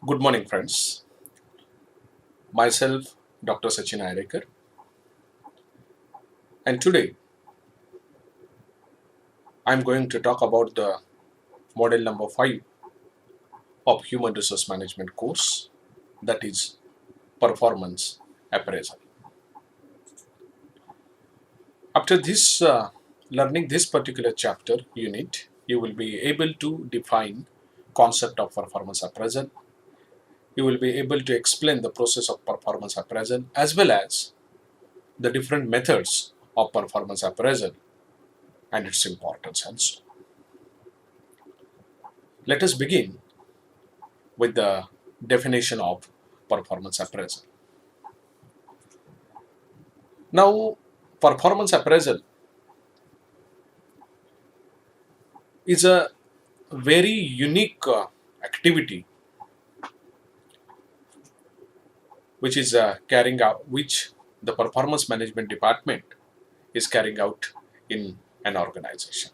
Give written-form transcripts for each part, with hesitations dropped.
Good morning, friends. Myself, Dr. Sachin Ayarekar, and today I'm going to talk about the model number 5 of Human Resource Management course, that is Performance Appraisal. After this, learning this particular chapter unit, you will be able to define concept of performance appraisal. You will be able to explain the process of performance appraisal as well as the different methods of performance appraisal and its importance also. Let us begin with the definition of performance appraisal. Now, performance appraisal is a very unique activity which is carrying out, which the performance management department is carrying out in an organization.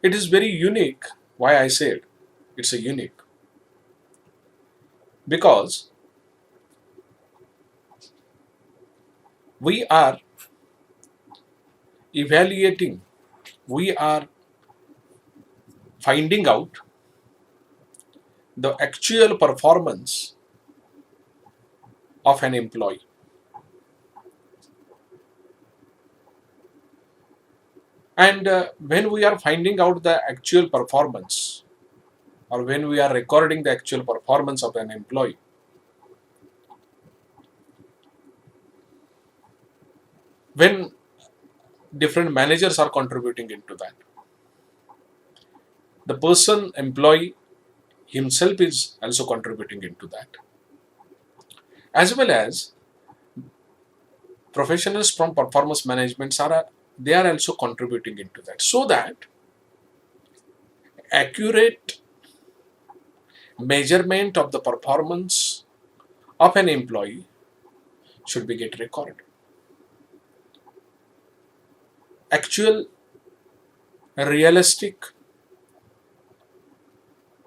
It is very unique. Why I said it's a unique? Because we are evaluating, we are finding out the actual performance of an employee. And when we are finding out the actual performance, or when we are recording the actual performance of an employee, when different managers are contributing into that, the person employee himself is also contributing into that, as well as professionals from performance management are they are also contributing into that, so that accurate measurement of the performance of an employee should be get recorded. Actual realistic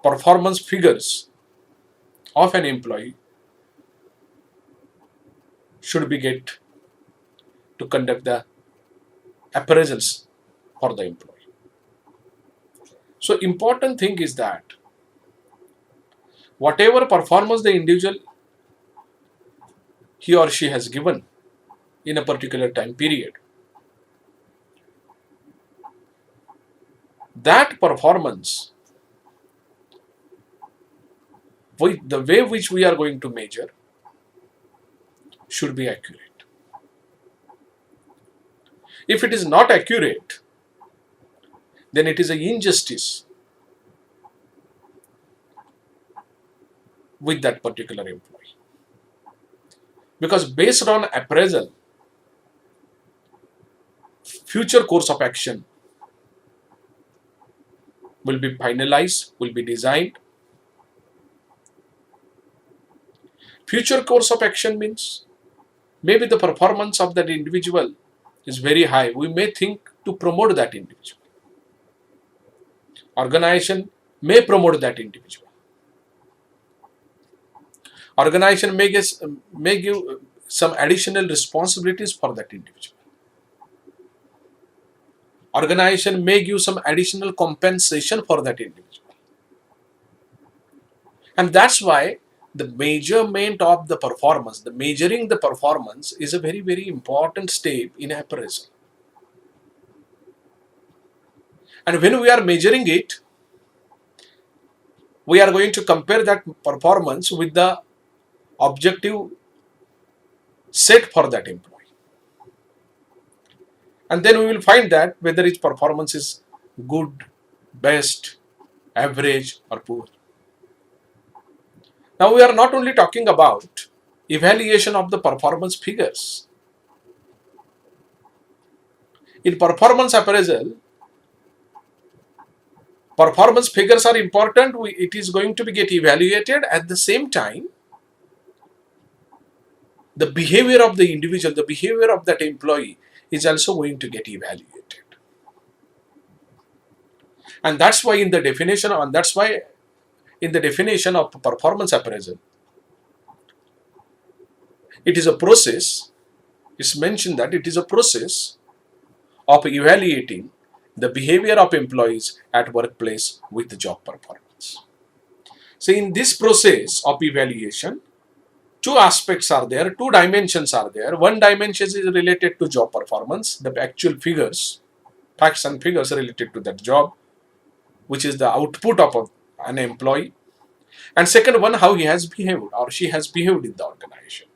performance figures of an employee should be get to conduct the appraisals for the employee. So important thing is that whatever performance the individual he or she has given in a particular time period, that performance, with the way which we are going to measure, should be accurate. If it is not accurate, then it is an injustice with that particular employee. Because based on appraisal, future course of action will be finalized, will be designed. Future course of action means maybe the performance of that individual is very high. We may think to promote that individual. Organization may promote that individual. Organization may give some additional responsibilities for that individual. Organization may give some additional compensation for that individual. And that's why the measurement of the performance, the measuring the performance is a very, very important step in appraisal. And when we are measuring it, we are going to compare that performance with the objective set for that employee. And then we will find that whether its performance is good, best, average, or poor. Now we are not only talking about evaluation of the performance figures. In performance appraisal, performance figures are important. It is going to be get evaluated. At the same time, the behavior of the individual, the behavior of that employee is also going to get evaluated. And that's why in the definition of performance appraisal, it is a process. It's mentioned that it is a process of evaluating the behavior of employees at workplace with the job performance. So in this process of evaluation, two aspects are there, two dimensions are there. One dimension is related to job performance, the actual figures, facts and figures related to that job, which is the output of an employee. And second one, how he has behaved or she has behaved in the organization.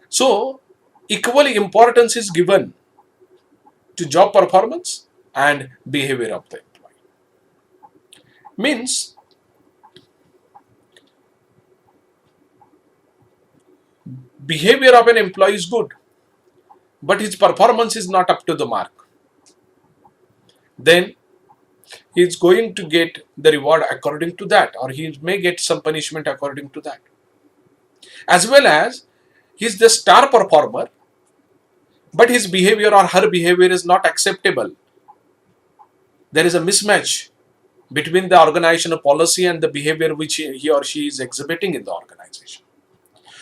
So equally importance is given to job performance and behavior of the employee. Means behavior of an employee is good, but his performance is not up to the mark. Then he is going to get the reward according to that, or he may get some punishment according to that. As well as he is the star performer, but his behavior or her behavior is not acceptable. There is a mismatch between the organizational policy and the behavior which he or she is exhibiting in the organization.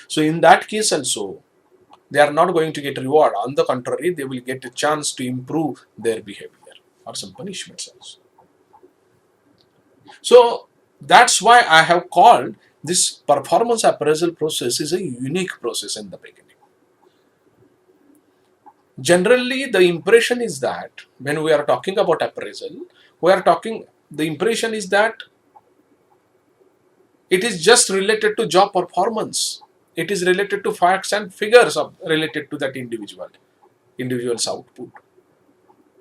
So in that case also, they are not going to get reward. On the contrary, they will get a chance to improve their behavior or some punishments also. So that's why I have called this performance appraisal process is a unique process in the beginning. Generally, the impression is that when we are talking about appraisal, the impression is that it is just related to job performance. It is related to facts and figures related to that individual's output.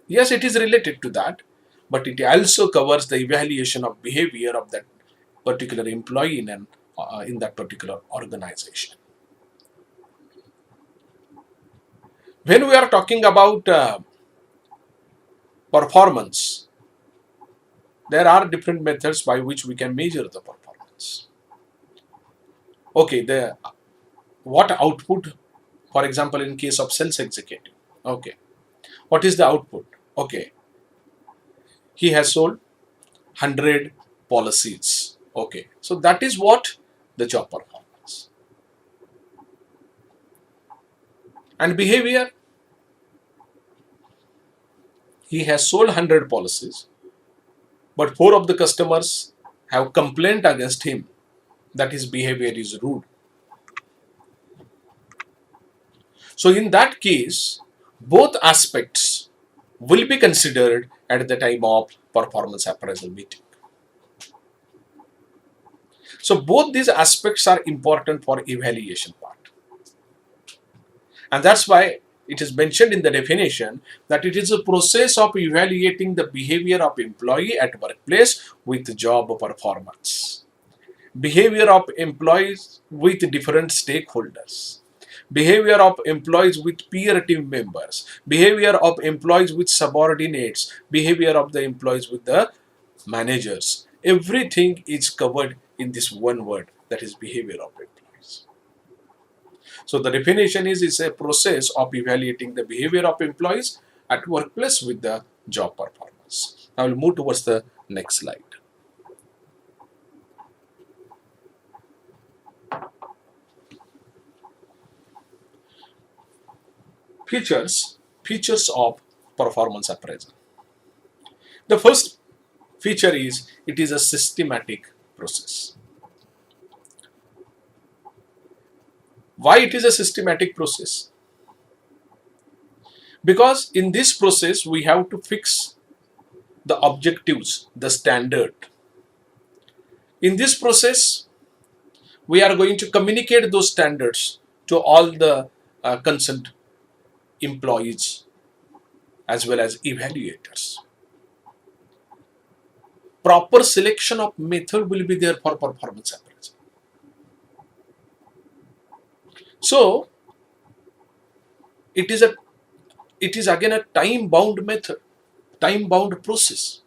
Yes, it is related to that, but it also covers the evaluation of behavior of that particular employee in that particular organization. When we are talking about performance, there are different methods by which we can measure the performance. Okay, what output, for example, in case of sales executive, okay, what is the output? Okay, he has sold 100 policies. Okay, so that is what the job performance. And behavior, he has sold 100 policies, but 4 of the customers have complained against him that his behavior is rude. So in that case, both aspects will be considered at the time of performance appraisal meeting. So both these aspects are important for evaluation part. And that's why it is mentioned in the definition that it is a process of evaluating the behavior of employee at workplace with job performance. Behavior of employees with different stakeholders. Behavior of employees with peer team members. Behavior of employees with subordinates. Behavior of the employees with the managers. Everything is covered in this one word, that is behavior of employees. So the definition is a process of evaluating the behavior of employees at workplace with the job performance. Now we'll move towards the next slide. Features of performance appraisal. The first feature is it is a systematic process. Why it is a systematic process? Because in this process we have to fix the objectives, the standard. In this process, we are going to communicate those standards to all the concerned employees as well as evaluators. Proper selection of method will be there for performance appraisal. So it is again a time-bound method, time-bound process.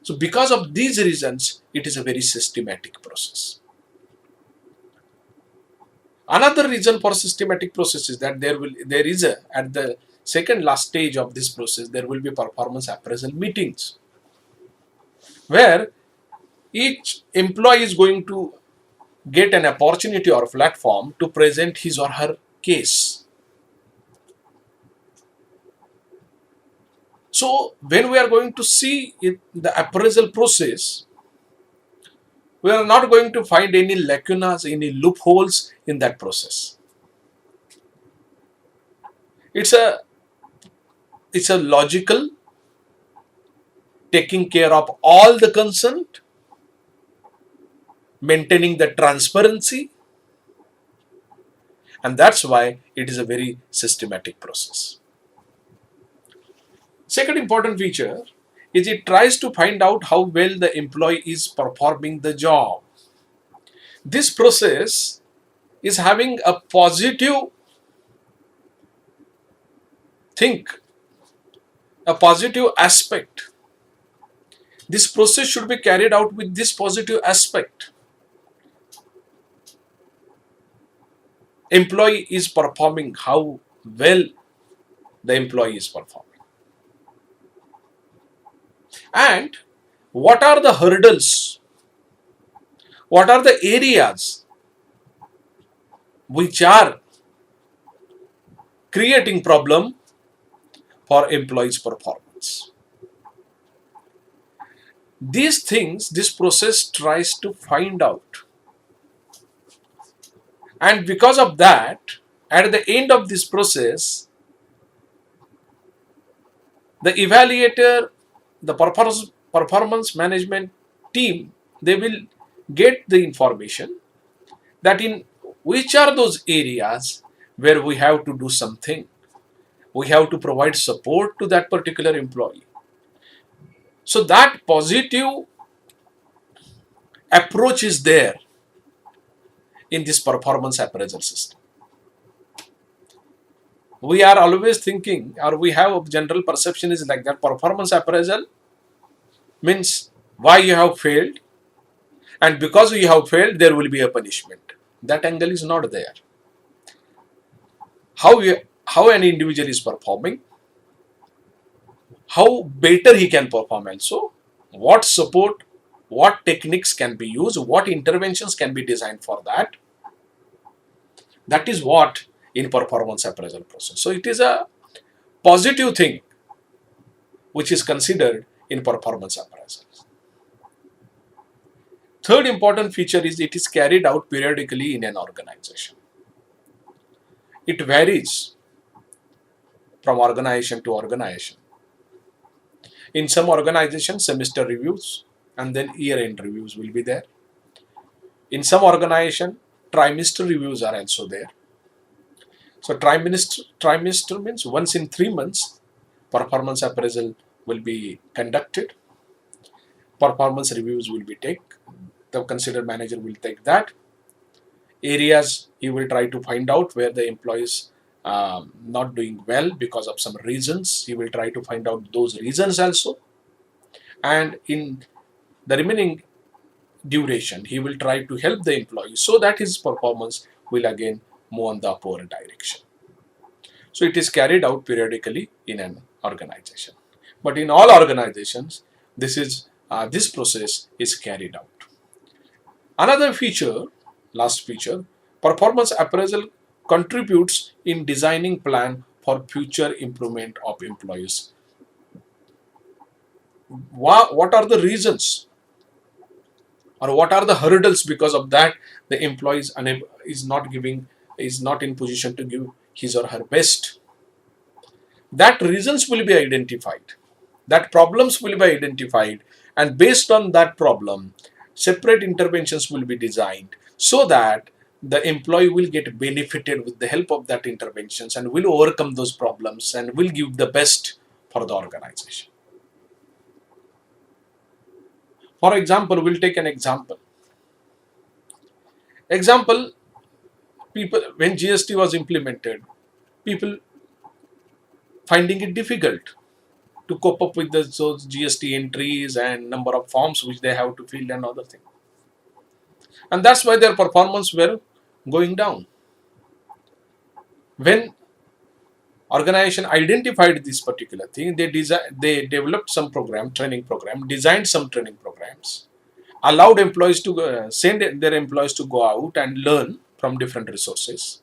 So because of these reasons, it is a very systematic process. Another reason for systematic process is that there is at the second last stage of this process, there will be performance appraisal meetings where each employee is going to get an opportunity or platform to present his or her case. So when we are going to see the appraisal process, we are not going to find any lacunas, any loopholes in that process. It's a logical, taking care of all the consent, maintaining the transparency, and that's why it is a very systematic process. Second important feature is it tries to find out how well the employee is performing the job. This process is having a positive think, a positive aspect. This process should be carried out with this positive aspect. Employee is performing, how well the employee is performing. And what are the hurdles? What are the areas which are creating problem for employees' performance? These things, this process tries to find out. And because of that, at the end of this process, the evaluator, the performance management team, they will get the information that in which are those areas where we have to do something. We have to provide support to that particular employee. So that positive approach is there in this performance appraisal system. We are always thinking, or we have a general perception is like that performance appraisal means why you have failed, and because you have failed there will be a punishment. That angle is not there. How an individual is performing, how better he can perform also, what support, what techniques can be used, what interventions can be designed for that. That is what in performance appraisal process. So it is a positive thing which is considered in performance appraisal. Third important feature is it is carried out periodically in an organization. It varies from organization to organization. In some organizations, semester reviews and then year-end reviews will be there. In some organization, trimester reviews are also there. So trimester means once in 3 months, performance appraisal will be conducted. Performance reviews will be taken. The considered manager will take that. Areas he will try to find out where the employees not doing well because of some reasons. He will try to find out those reasons also. And in the remaining duration, he will try to help the employee so that his performance will again move on the upward direction. So it is carried out periodically in an organization. But in all organizations, this process is carried out. Another feature, last feature, performance appraisal contributes in designing plan for future improvement of employees. What are the reasons or what are the hurdles because of that the employee is not in position to give his or her best? That reasons will be identified, that problems will be identified, and based on that problem, separate interventions will be designed so that the employee will get benefited with the help of that interventions and will overcome those problems and will give the best for the organization. For example, we'll take an example. People, when GST was implemented, people finding it difficult to cope up with those GST entries and number of forms which they have to fill and other things. And that's why their performance were going down. When Organization identified this particular thing. They developed some training program, designed some training programs, allowed employees to send their employees to go out and learn from different resources,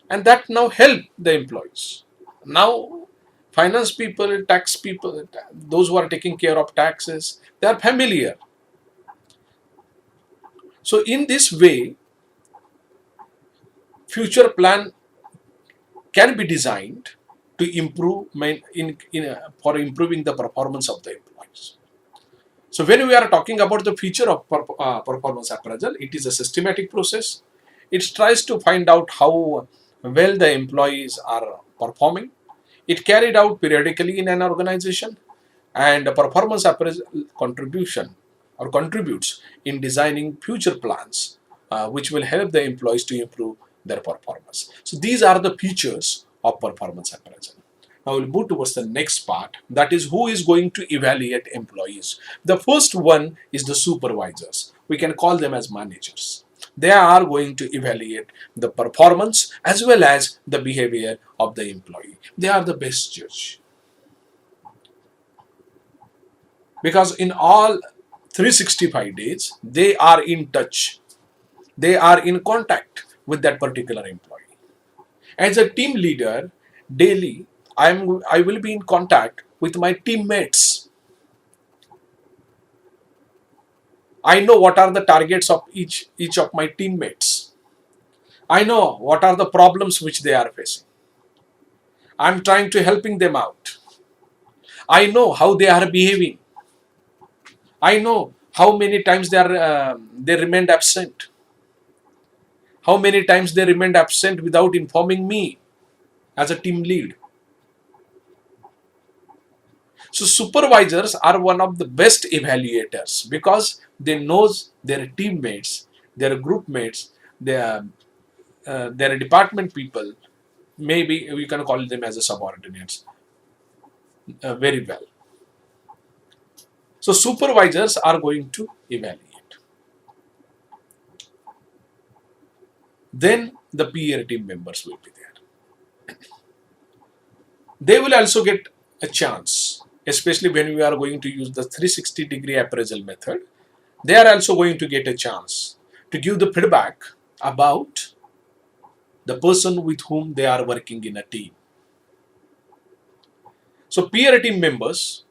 and that now help the employees. Now finance people, tax people, those who are taking care of taxes, they are familiar. So in this way, future plan can be designed to improve for improving the performance of the employees. So when we are talking about the feature of performance appraisal, it is a systematic process. It tries to find out how well the employees are performing. It carried out periodically in an organization, and the performance appraisal contributes in designing future plans, which will help the employees to improve their performance. So these are the features of performance appraisal. Now we'll move towards the next part, that is who is going to evaluate employees. The first one is the supervisors. We can call them as managers. They are going to evaluate the performance as well as the behavior of the employee. They are the best judge. Because in all 365 days, they are in touch. They are in contact with that particular employee. As a team leader, daily, I will be in contact with my teammates. I know what are the targets of each of my teammates. I know what are the problems which they are facing. I'm trying to helping them out. I know how they are behaving. I know how many times they remained absent. How many times they remained absent without informing me as a team lead. So supervisors are one of the best evaluators because they know their teammates, their group mates, their department people, maybe we can call them as a subordinates, very well. So supervisors are going to evaluate. Then the peer team members will be there. They will also get a chance, especially when we are going to use the 360-degree appraisal method. They are also going to get a chance to give the feedback about the person with whom they are working in a team. So peer team members,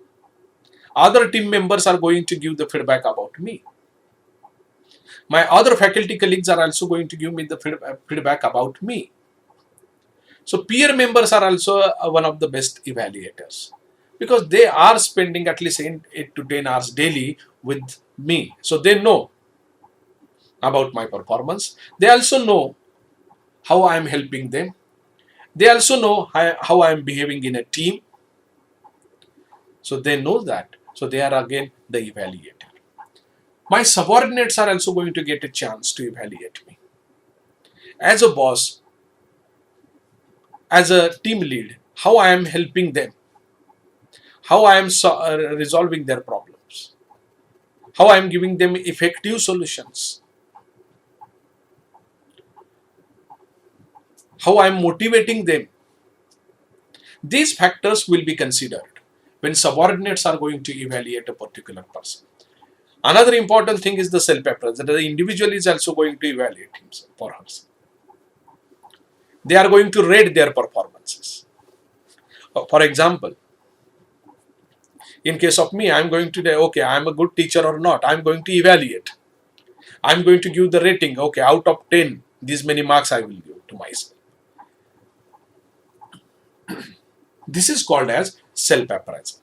other team members are going to give the feedback about me. My other faculty colleagues are also going to give me the feedback about me. So peer members are also one of the best evaluators because they are spending at least 8 to 10 hours daily with me. So they know about my performance. They also know how I am helping them. They also know how I am behaving in a team. So they know that. So they are again the evaluator. My subordinates are also going to get a chance to evaluate me. As a boss, as a team lead, how I am helping them, how I am resolving their problems, how I am giving them effective solutions, how I am motivating them. These factors will be considered when subordinates are going to evaluate a particular person. Another important thing is the self-appraisal. The individual is also going to evaluate himself or herself. They are going to rate their performances. For example, in case of me, I am going to say, okay, I am a good teacher or not. I am going to evaluate. I am going to give the rating. Okay, out of 10, these many marks I will give to myself. This is called as self-appraisal.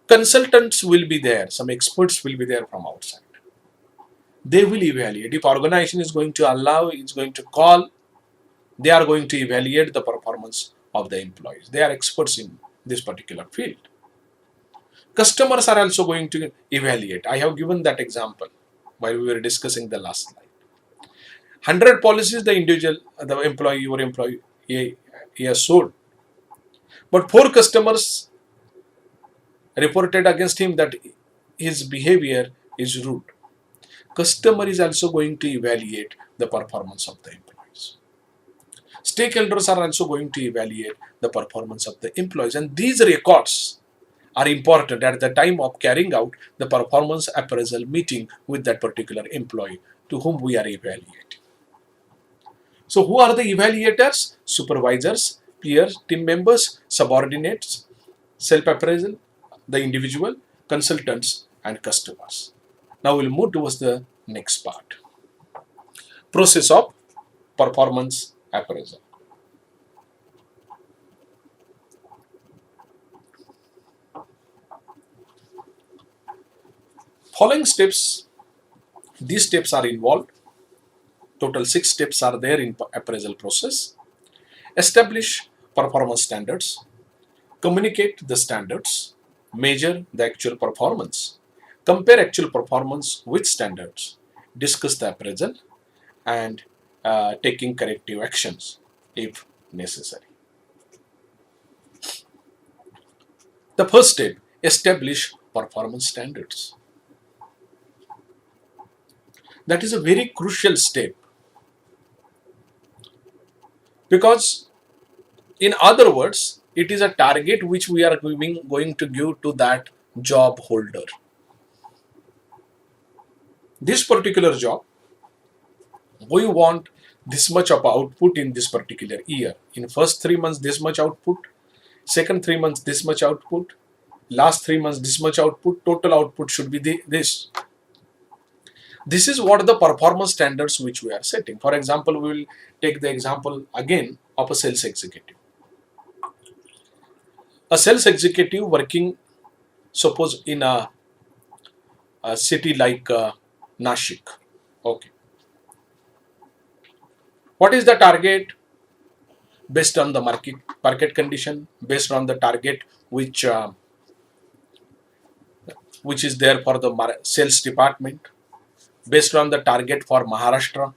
Consultants will be there. Some experts will be there from outside. They will evaluate. If organization is going to allow, it's going to call, they are going to evaluate the performance of the employees. They are experts in this particular field. Customers are also going to evaluate. I have given that example while we were discussing the last slide. 100 policies the employee, your employee, he has sold. But 4 customers reported against him that his behavior is rude. Customer is also going to evaluate the performance of the employees. Stakeholders are also going to evaluate the performance of the employees, and these records are important at the time of carrying out the performance appraisal meeting with that particular employee to whom we are evaluating. So who are the evaluators? Supervisors, peers, team members, subordinates, self-appraisal, the individual, consultants, and customers. Now we'll move towards the next part. Process of performance appraisal. Following steps, these steps are involved. Total 6 steps are there in appraisal process. Establish performance standards, communicate the standards, measure the actual performance, compare actual performance with standards, discuss the appraisal, and taking corrective actions if necessary. The first step, establish performance standards. That is a very crucial step, because in other words, it is a target which we are going to give to that job holder. This particular job, we want this much of output in this particular year. In first 3 months, this much output. Second 3 months, this much output. Last 3 months, this much output. Total output should be this. This is what the performance standards which we are setting. For example, we will take the example again of a sales executive. A sales executive working, suppose in a city like Nashik. Okay. What is the target? Based on the market condition, based on the target which is there for the sales department, based on the target for Maharashtra.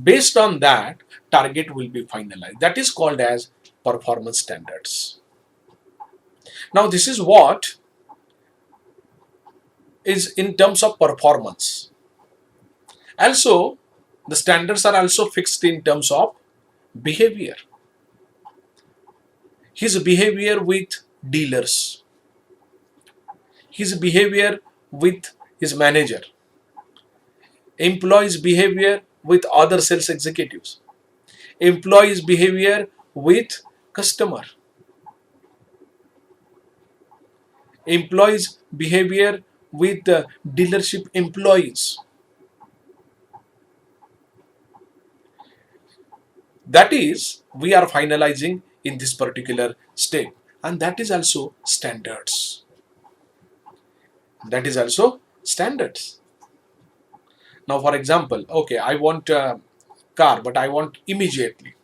Based on that, target will be finalized. That is called as performance standards. Now, this is what is in terms of performance. Also, the standards are also fixed in terms of behavior. His behavior with dealers, his behavior with his manager, employees' behavior with other sales executives, employees' behavior with customer, employees' behavior with the dealership employees. That is, we are finalizing in this particular step, and that is also standards. That is also standards. Now, for example, okay, I want a car, but I want immediately.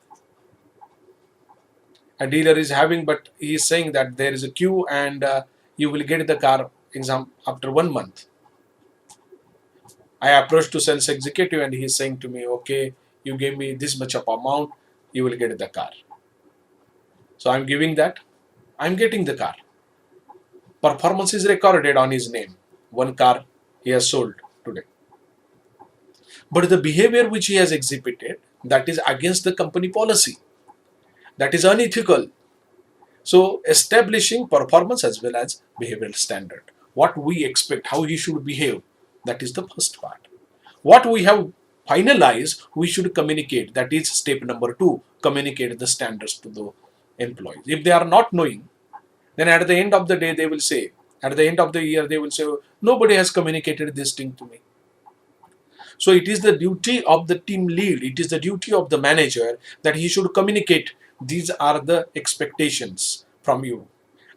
A dealer is having, but he is saying that there is a queue and you will get the car after 1 month. I approached to sales executive and he is saying to me, okay, you gave me this much of amount, you will get the car. So I'm giving that, I'm getting the car. Performance is recorded on his name. 1 car he has sold today. But the behavior which he has exhibited, that is against the company policy. That is unethical. So establishing performance as well as behavioral standard. What we expect, how he should behave, that is the first part. What we have finalized, we should communicate. That is step number 2, communicate the standards to the employees. If they are not knowing, then at the end of the day they will say, at the end of the year they will say, nobody has communicated this thing to me. So it is the duty of the team lead, it is the duty of the manager that he should communicate. These are the expectations from you.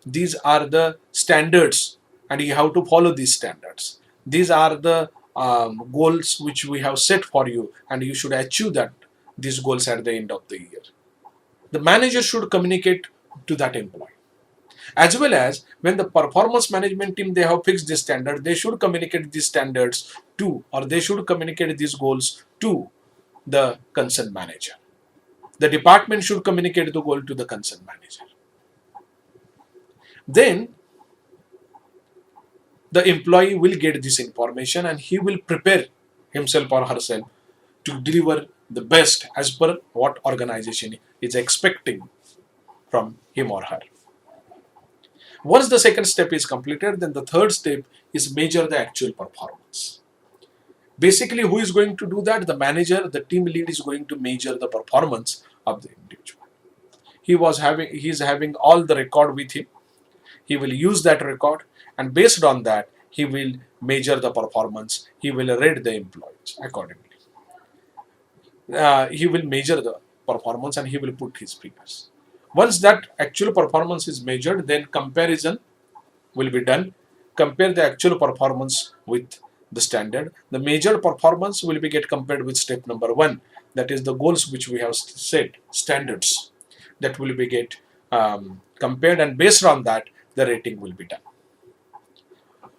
These are the standards and you have to follow these standards. These are the goals which we have set for you and you should achieve these goals at the end of the year. The manager should communicate to that employee. As well as when the performance management team, they have fixed this standard, they should communicate these standards to, or they should communicate these goals to the concerned manager. The department should communicate the goal to the concerned manager. Then the employee will get this information and he will prepare himself or herself to deliver the best as per what organization is expecting from him or her. Once the second step is completed, then the third step is measure the actual performance. Basically, who is going to do that? The manager, the team lead is going to measure the performance of the individual. He is having all the record with him. He will use that record, and based on that, he will measure the performance. He will rate the employees accordingly. He will measure the performance and he will put his figures. Once that actual performance is measured, then comparison will be done. Compare the actual performance with the standard. The measured performance will be get compared with step number 1, that is the goals which we have set, standards that will be get compared, and based on that the rating will be done.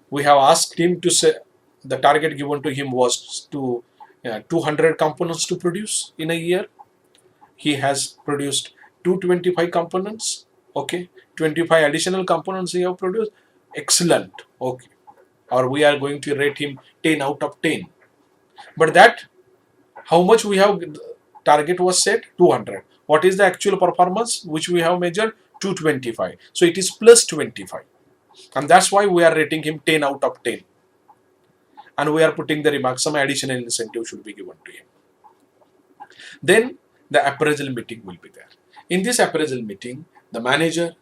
We have asked him to say the target given to him was to 200 components to produce in a year. He has produced 225 components. Okay, 25 additional components he have produced. Excellent. Okay, or we are going to rate him 10 out of 10. But that, how much we have, target was set 200. What is the actual performance which we have measured? 225. So it is plus 25. And that's why we are rating him 10 out of 10. And we are putting the remark, some additional incentive should be given to him. Then the appraisal meeting will be there. In this appraisal meeting, the manager,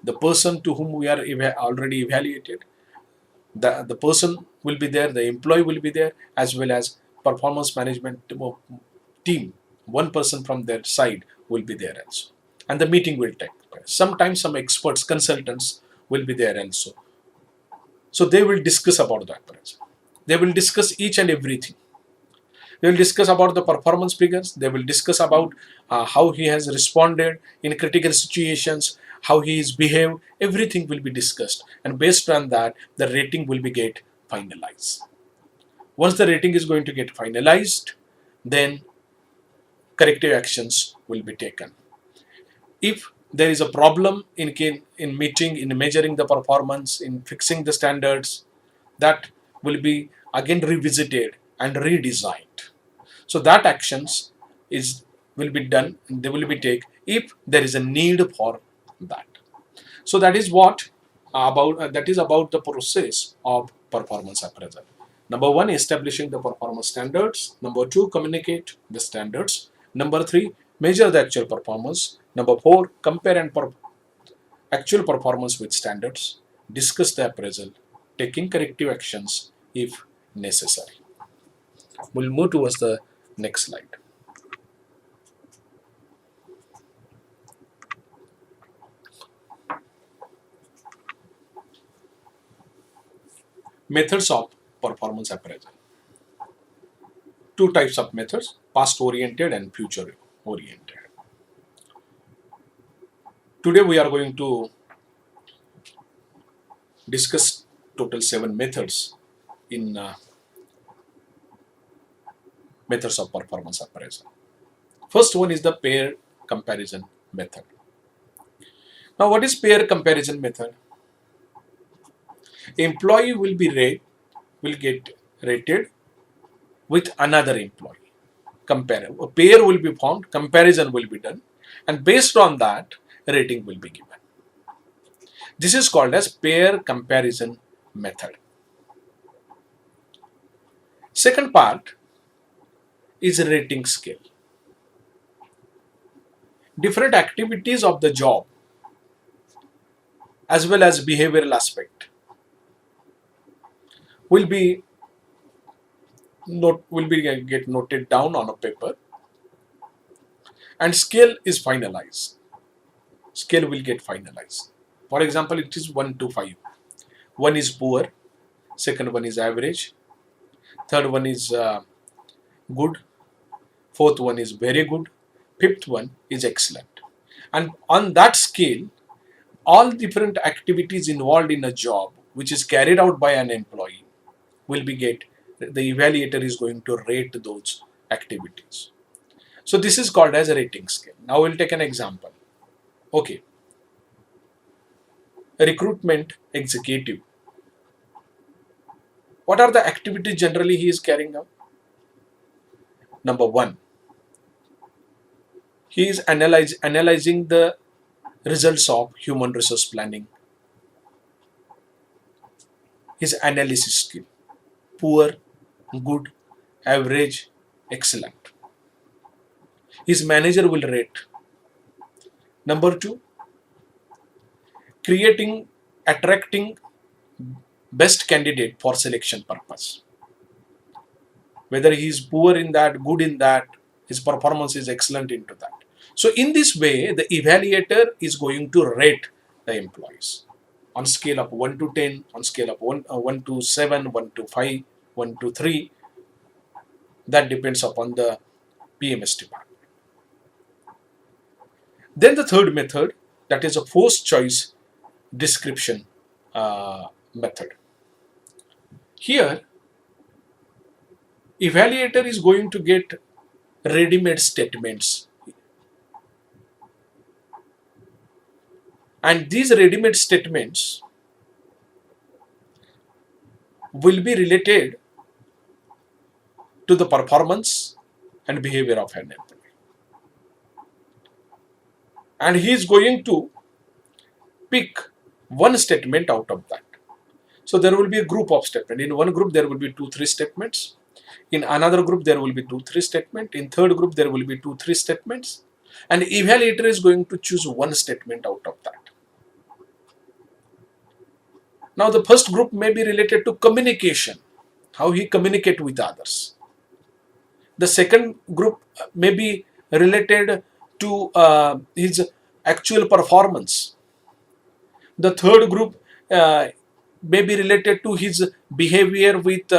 the person to whom we are already evaluated, the person will be there, the employee will be there, as well as performance management team, one person from their side will be there also. And the meeting will take place. Sometimes some experts, consultants will be there also. So they will discuss about the appraisal. They will discuss each and everything. They will discuss about the performance figures. They will discuss about how he has responded in critical situations, how he is behaved. Everything will be discussed, and based on that, the rating will be get finalized. Once the rating is going to get finalized, then corrective actions will be taken. If there is a problem in meeting, in measuring the performance, in fixing the standards, that will be again revisited and redesigned. So that actions will be done, they will be taken if there is a need for that. So that is what about the process of performance appraisal. Number 1, establishing the performance standards. Number 2, communicate the standards. Number 3, measure the actual performance. Number 4, compare and actual performance with standards. Discuss the appraisal, taking corrective actions if necessary. We'll move towards the next slide. Methods of performance appraisal. 2 types of methods, past oriented and future oriented. Today we are going to discuss total 7 methods in methods of performance appraisal. First one is the pair comparison method. Now what is pair comparison method? Employee will get rated with another employee. A pair will be formed, comparison will be done, and based on that, rating will be given. This is called as pair comparison method. Second part is rating scale. Different activities of the job as well as behavioral aspect will be get noted down on a paper, and scale is finalized. Scale will get finalized. For example, it is 1 to 5. 1 is poor, second one is average, third one is good, fourth one is very good, fifth one is excellent. And on that scale, all different activities involved in a job which is carried out by an employee will be the evaluator is going to rate those activities. So this is called as a rating scale. Now we'll take an example. Okay, a recruitment executive. What are the activities generally he is carrying out? Number 1, He is analyzing the results of human resource planning. His analysis skill: poor, good, average, excellent. His manager will rate. Number two, attracting best candidate for selection purpose. Whether he is poor in that, good in that, his performance is excellent into that. So in this way, the evaluator is going to rate the employees on scale of 1 to 10, on scale of 1 to 7, 1 to 5, 1 to 3. That depends upon the PMS department. Then the third method, that is a forced choice description method. Here, evaluator is going to get ready-made statements, and these ready-made statements will be related to the performance and behavior of an employee, and he is going to pick one statement out of that. So there will be a group of statements. In one group there will be 2-3 statements. In another group there will be 2-3 statements. In third group there will be 2-3 statements. And evaluator is going to choose one statement out of that. Now the first group may be related to communication, how he communicates with others. The second group may be related to his actual performance. The third group may be related to his behavior with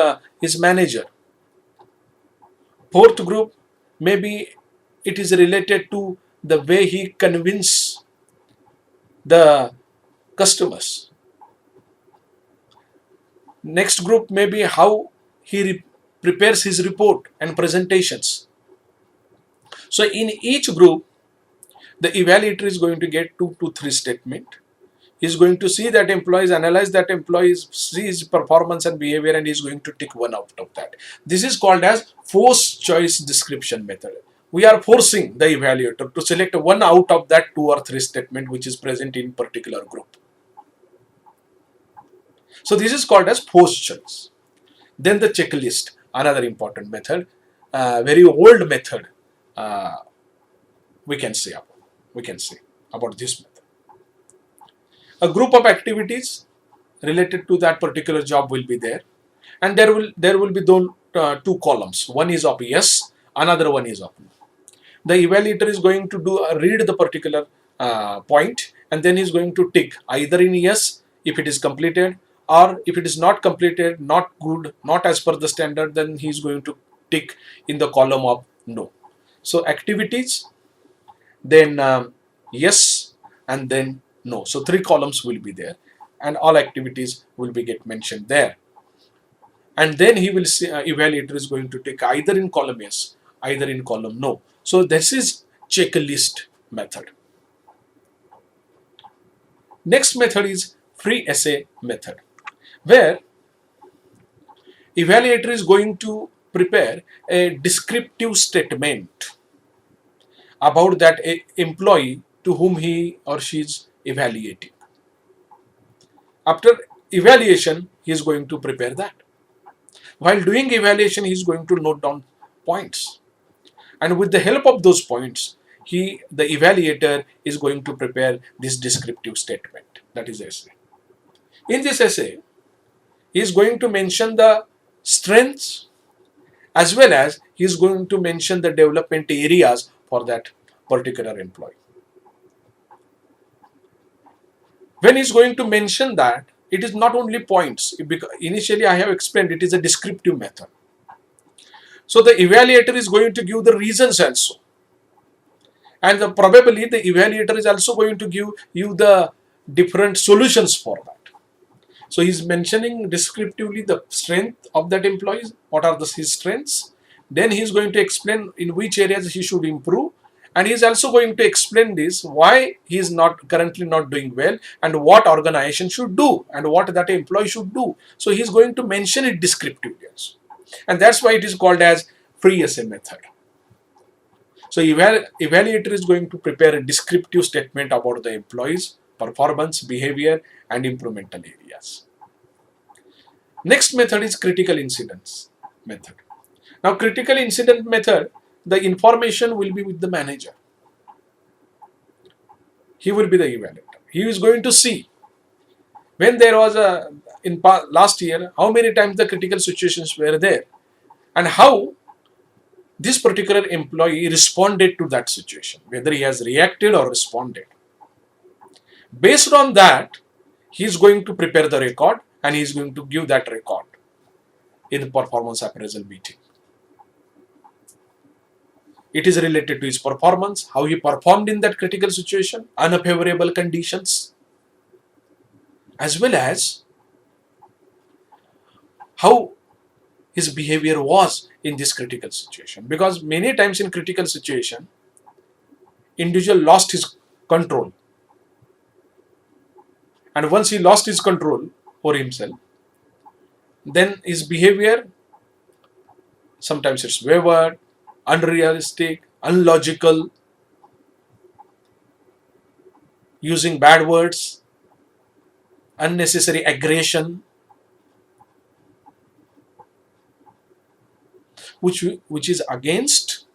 his manager. Fourth group, maybe it is related to the way he convinces the customers. Next group may be how he prepares his report and presentations. So in each group, the evaluator is going to get 2 to 3 statements. He is going to see that employees, analyze that employees, see his performance and behavior, and he is going to tick one out of that. This is called as forced choice description method. We are forcing the evaluator to select one out of that 2 or 3 statement which is present in particular group. So this is called as forced choice. Then the checklist, another important method, very old method. We can say about this method. A group of activities related to that particular job will be there, and there will be those 2 columns. One is of yes, another one is of no. The evaluator is going to read the particular point, and then he is going to tick either in yes if it is completed, or if it is not completed, not good, not as per the standard, then he is going to tick in the column of no. So activities, then yes, and then no. So 3 columns will be there, and all activities will be get mentioned there. And then he will see, evaluator is going to take either in column yes, either in column no. So this is checklist method. Next method is free essay method, where evaluator is going to prepare a descriptive statement about that employee to whom he or she is evaluating. After evaluation, he is going to prepare that. While doing evaluation, he is going to note down points, and with the help of those points, the evaluator is going to prepare this descriptive statement, that is essay. In this essay, he is going to mention the strengths as well as he is going to mention the development areas for that particular employee. When he is going to mention that, it is not only points. Initially, I have explained it is a descriptive method. So the evaluator is going to give the reasons also. And probably the evaluator is also going to give you the different solutions for that. So he is mentioning descriptively the strength of that employee, what are his strengths. Then he is going to explain in which areas he should improve. And he is also going to explain this, why he is currently not doing well, and what organization should do, and what that employee should do. So he is going to mention it descriptively also. And that's why it is called as free essay method. So evaluator is going to prepare a descriptive statement about the employee's performance, behavior, and improvement areas. Next method is critical incidents method. Now, critical incident method, the information will be with the manager. He will be the evaluator. He is going to see when there was last year, how many times the critical situations were there, and how this particular employee responded to that situation, whether he has reacted or responded. Based on that, he is going to prepare the record and he is going to give that record in the performance appraisal meeting. It is related to his performance, how he performed in that critical situation, unfavorable conditions, as well as how his behavior was in this critical situation. Because many times in critical situation, individual lost his control. And once he lost his control for himself, then his behavior, sometimes it's wayward, unrealistic, unlogical, using bad words, unnecessary aggression, which is against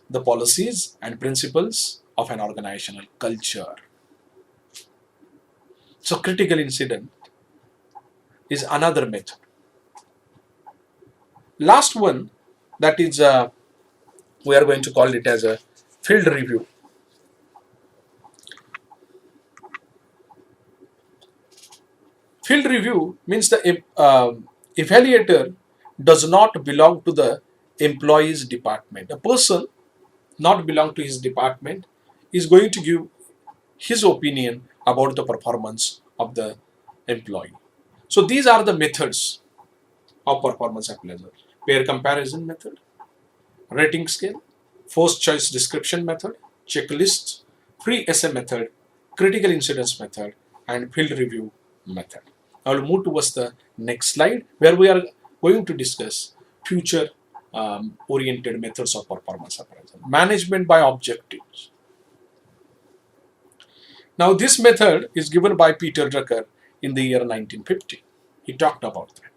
the policies and principles of an organizational culture. So critical incident is another method. Last one, that is we are going to call it as a field review. Field review means the evaluator does not belong to the employee's department. A person not belong to his department is going to give his opinion about the performance of the employee. So these are the methods of performance appraisal: pair comparison method, rating scale, first choice description method, checklists, free essay method, critical incidents method, and field review method. I will move towards the next slide where we are going to discuss future oriented methods of performance appraisal. Management by objectives. Now this method is given by Peter Drucker in the year 1950. He talked about that.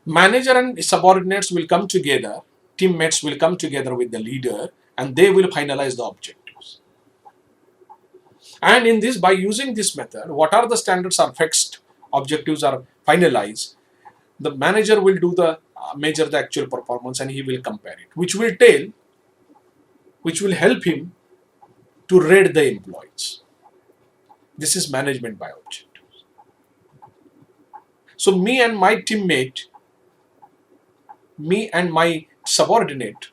Manager and subordinates will come together, teammates will come together with the leader, and they will finalize the objectives. And in this, by using this method, what are the standards are fixed, objectives are finalized, the manager will do the measure the actual performance and he will compare it, which will help him to rate the employees. This is management by objectives. So me and my teammate, me and my subordinate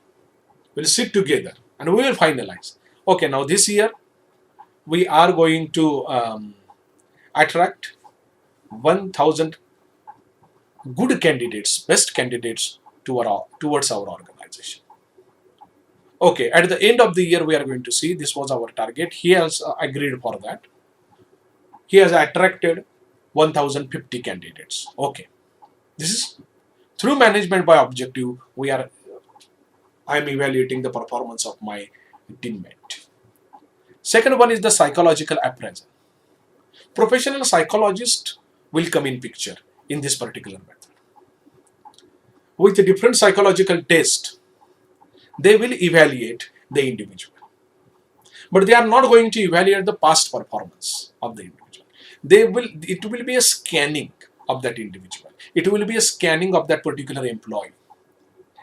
will sit together and we will finalize. Okay, now this year we are going to attract 1,000 good candidates, best candidates towards our organization. Okay, at the end of the year we are going to see this was our target. He has agreed for that. He has attracted 1,050 candidates. Okay, this is through management by objective. I am evaluating the performance of my teammate. Second one is the psychological appraisal. Professional psychologist will come in picture in this particular method. With a different psychological test, they will evaluate the individual. But they are not going to evaluate the past performance of the individual. It will be a scanning of that individual. It will be a scanning of that particular employee.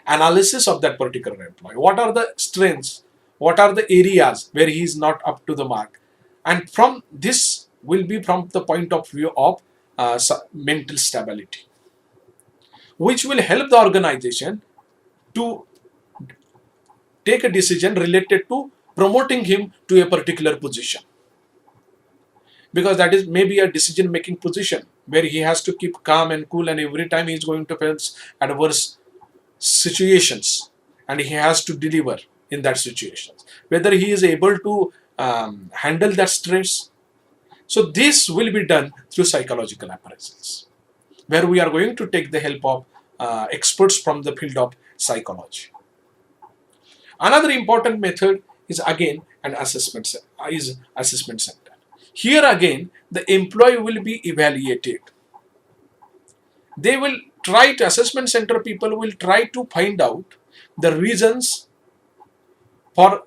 Analysis of that particular employee. What are the strengths? What are the areas where he is not up to the mark? And from this will be from the point of view of mental stability, which will help the organization to take a decision related to promoting him to a particular position. Because that is maybe a decision making position where he has to keep calm and cool, and every time he is going to face adverse situations and he has to deliver in that situation. Whether he is able to handle that stress. So this will be done through psychological appraisals, where we are going to take the help of experts from the field of psychology. Another important method is again an assessment center. Here again, the employee will be evaluated. They will try to, assessment center people will try to find out the reasons for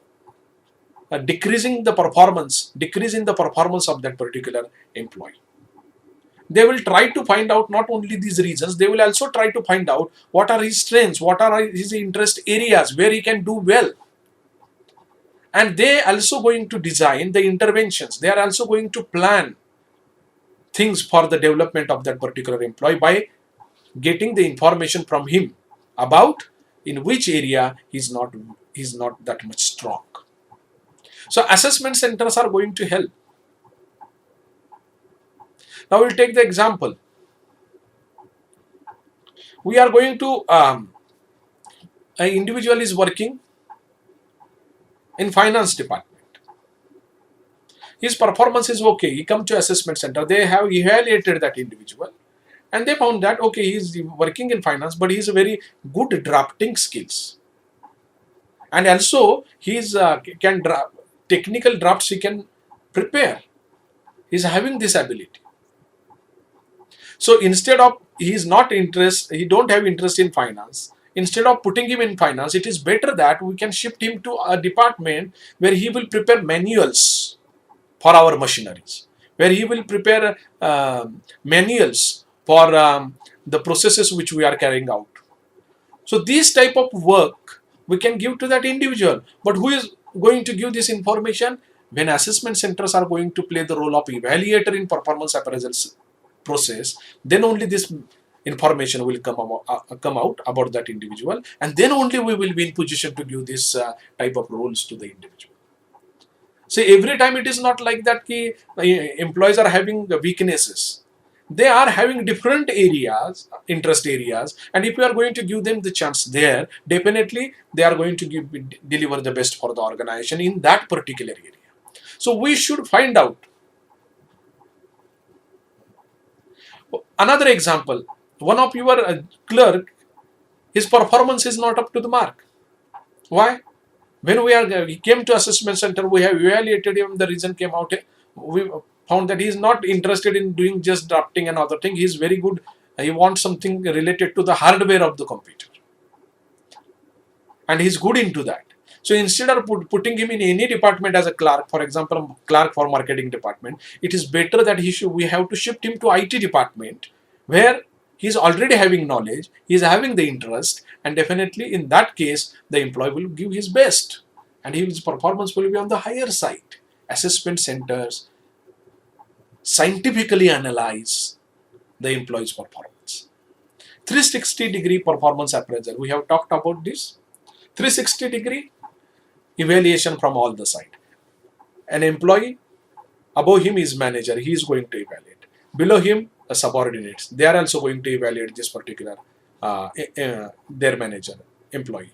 decreasing the performance of that particular employee. They will try to find out not only these reasons, they will also try to find out what are his strengths, what are his interest areas, where he can do well. And they also going to design the interventions. They are also going to plan things for the development of that particular employee by getting the information from him about in which area he's not that much strong. So assessment centers are going to help. Now we'll take the example. We are going to an individual is working in finance department. His performance is okay. He come to assessment center. They have evaluated that individual, and they found that okay, he is working in finance, but he is a very good drafting skills, and also he is can draft technical drafts. He can prepare. He is having this ability. So instead of he don't have interest in finance. Instead of putting him in finance, it is better that we can shift him to a department where he will prepare manuals for our machineries, where he will prepare manuals for the processes which we are carrying out. So this type of work we can give to that individual. But who is going to give this information? When assessment centers are going to play the role of evaluator in performance appraisal process, then only this information will come out about that individual, and then only we will be in position to give this type of roles to the individual. See, every time it is not like that employees are having weaknesses. They are having different areas, interest areas, and if you are going to give them the chance there, definitely they are going to deliver the best for the organization in that particular area. So we should find out. Another example, one of your clerk, his performance is not up to the mark. Why? When we came to assessment center, we have evaluated him. The reason came out. We found that he is not interested in doing just drafting and other thing. He is very good. He wants something related to the hardware of the computer, and he is good into that. So instead of putting him in any department as a clerk, for example, clerk for marketing department, it is better that we have to shift him to IT department, where he is already having knowledge, he is having the interest, and definitely in that case, the employee will give his best, and his performance will be on the higher side. Assessment centers scientifically analyze the employee's performance. 360-degree performance appraisal. We have talked about this. 360-degree evaluation from all the side. An employee, above him is manager, he is going to evaluate. Below him, the subordinates, they are also going to evaluate this particular their manager, employee.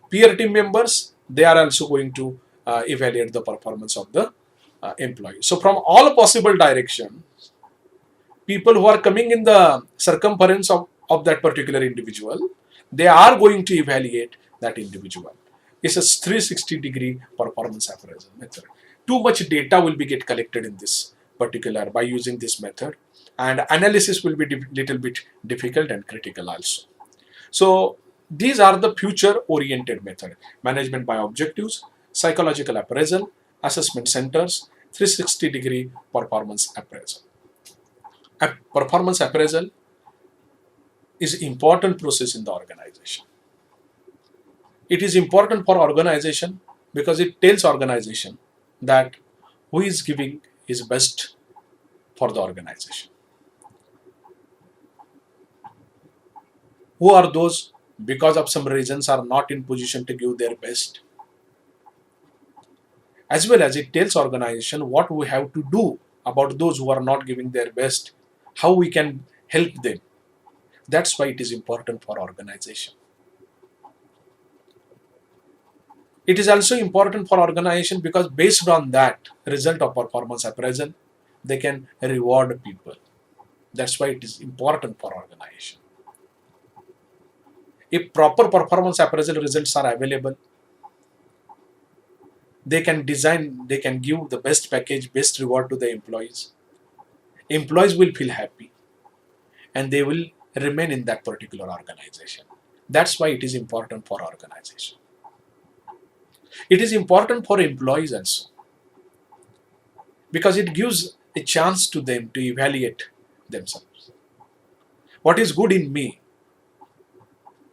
Peer team members, they are also going to evaluate the performance of the employee. So from all possible directions, people who are coming in the circumference of that particular individual, they are going to evaluate that individual. It's a 360-degree performance appraisal method. Too much data will be collected in this particular by using this method, and analysis will be little bit difficult and critical also. So these are the future-oriented method: management by objectives, psychological appraisal, assessment centers, 360-degree performance appraisal. Performance appraisal is an important process in the organization. It is important for organization because it tells organization that who is giving his best for the organization. Who are those because of some reasons are not in position to give their best. As well as it tells organization what we have to do about those who are not giving their best, how we can help them. That's why it is important for organization. It is also important for organization because based on that result of performance appraisal, they can reward people. That's why it is important for organization. If proper performance appraisal results are available, They can design, they can give the best package, best reward to the employees. Employees will feel happy and they will remain in that particular organization. That's why it is important for organization. It is important for employees also because it gives a chance to them to evaluate themselves. What is good in me?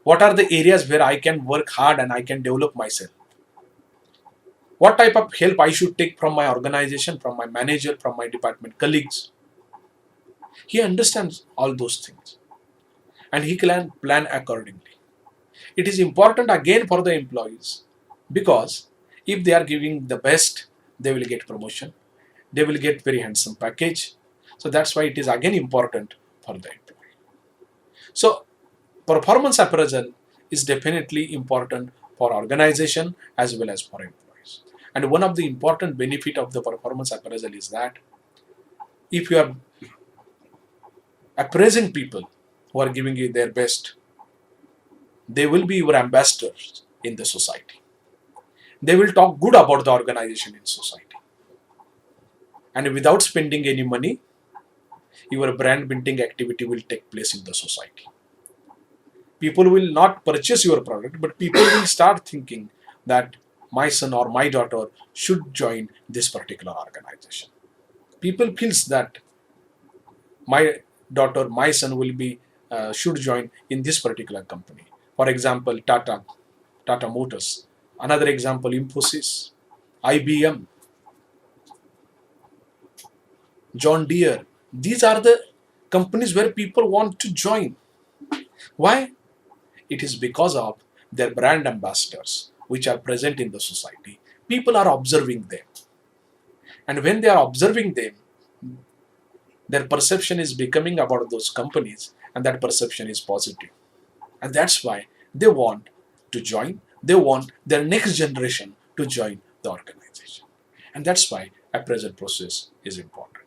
What are the areas where I can work hard and I can develop myself? What type of help I should take from my organization, from my manager, from my department colleagues? He understands all those things and he can plan accordingly. It is important again for the employees because if they are giving the best, they will get promotion. They will get very handsome package. So that's why it is again important for the employee. So performance appraisal is definitely important for organization as well as for employees. And one of the important benefit of the performance appraisal is that if you are appraising people who are giving you their best, they will be your ambassadors in the society. They will talk good about the organization in society. And without spending any money, your brand building activity will take place in the society. People will not purchase your product, but people will start thinking that my son or my daughter should join this particular organization. People feels that my daughter, my son will be should join in this particular company. For example, Tata Motors. Another example, Infosys, IBM, John Deere. These are the companies where people want to join. Why? It is because of their brand ambassadors which are present in the society. People are observing them. And when they are observing them, their perception is becoming about those companies and that perception is positive. And that's why they want to join. They want their next generation to join the organization. And that's why appraisal process is important.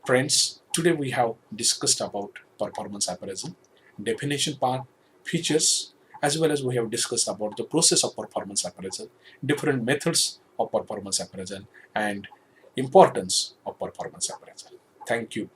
Friends, today we have discussed about performance appraisal, definition part, features, as well as we have discussed about the process of performance appraisal, different methods of performance appraisal, and importance of performance appraisal. Thank you.